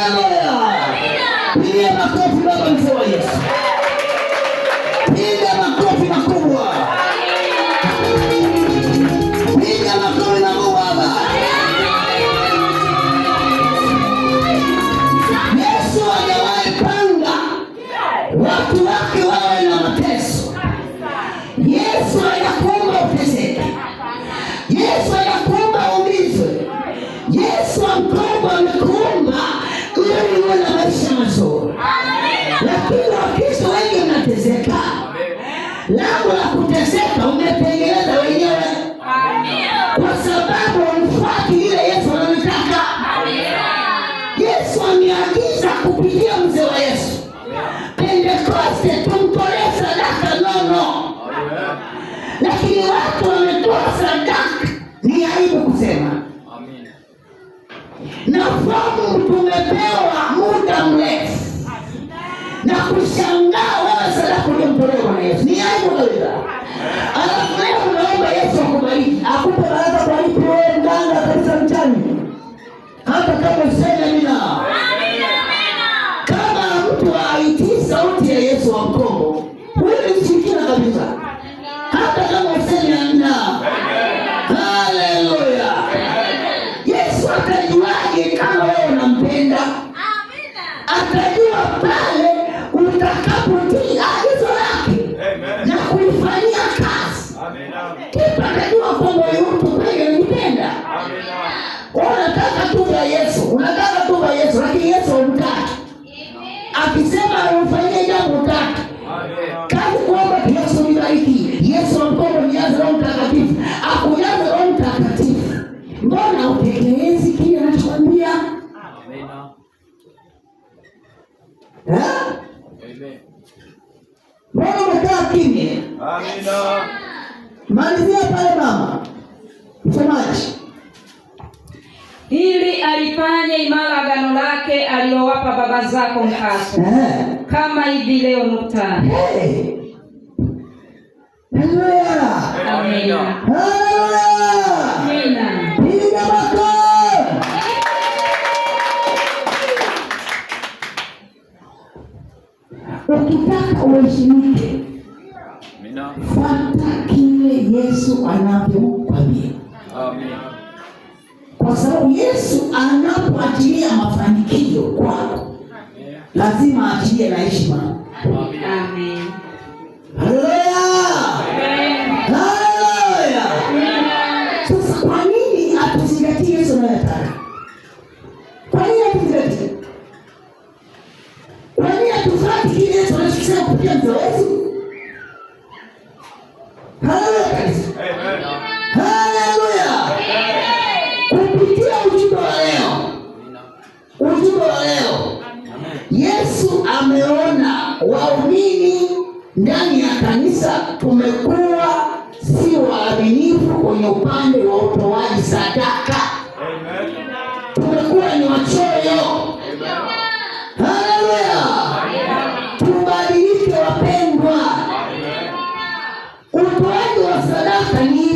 Haleluya. Piga makofi baba mzee wa Yesu. Piga makofi makubwa. Piga makofi na baba. Yesu hajawahi panga watu wake wawe na mateso. Yesu hajakuumba uteseke. Yesu hajakuumba umizwe. Yesu amekuumba ili uwe na maisha mazuri. Lakini Wakristo wengi mnateseka. Lango la kuteseka umetengeneza wenyewe. Kwa sababu umfuati ile Yesu anataka. Yesu ameagiza kupitia mzee wa Yesu. Pentekoste tumtolee sadaka nono. Lakini watu wametoa sadaka. Ni aibu kusema. Na fahamu tumepewa muda mrefu. Na kushangaa wewe sadaka uliyomtolea Bwana Yesu. Ni aibu kabisa. Alafu leo unaomba Yesu akubariki. Akupe baraka kwa lipi wewe mganga kabisa mchani. Hata kama useme amina. Kama mtu haitii sauti ya Yesu wa mkombo, wewe ni mshirikina kabisa. Hata kama useme amina. Haleluya. Yesu atajuaje kama wewe unampenda? Atajua pale utakapotii agizo lake na kulifanyia kazi. Ndipo atajua kwamba mtu kweli ananipenda. Unataka tu ya Yesu, unataka tu ya Yesu, lakini Yesu humtaki. Akisema umfanyie jambo utaki. Kazi kuomba Yesu nibariki. Yesu amkombo nijaze Roho Mtakatifu. Akujaze Roho Mtakatifu. Mbona utekelezi kile anachokwambia? Amen. Mbona umekaa kimya? Amina. Malizia pale mama. Msemaji. Ili alifanye imara agano lake alilowapa baba zako mkaso. Kama hivi leo nukta. Haleluya. Amina. Haleluya. Amina. Piga makofi. Ukitaka uheshimike, fuata kile Yesu anavyokwambia. Amina. Kwa sababu Yesu anapoachilia mafanikio kwako, lazima aachilie na heshima. Amen. Haleluya. Haleluya. Sasa kwa nini atuzingatie Yesu anayotaka? Kwa nini atuzingatie? Kwa nini atufuate kile Yesu anachosema kupitia mzee wetu? Haleluya kanisa. Amen. Haleluya. Kupitia ujumbe wa leo. Ujumbe wa leo. Yesu ameona waumini ndani ya kanisa tumekuwa si waaminifu kwenye upande wa utoaji sadaka. Amen. Tumekuwa ni wachoyo. Haleluya. Tubadilike wapendwa. Utoaji wa sadaka ni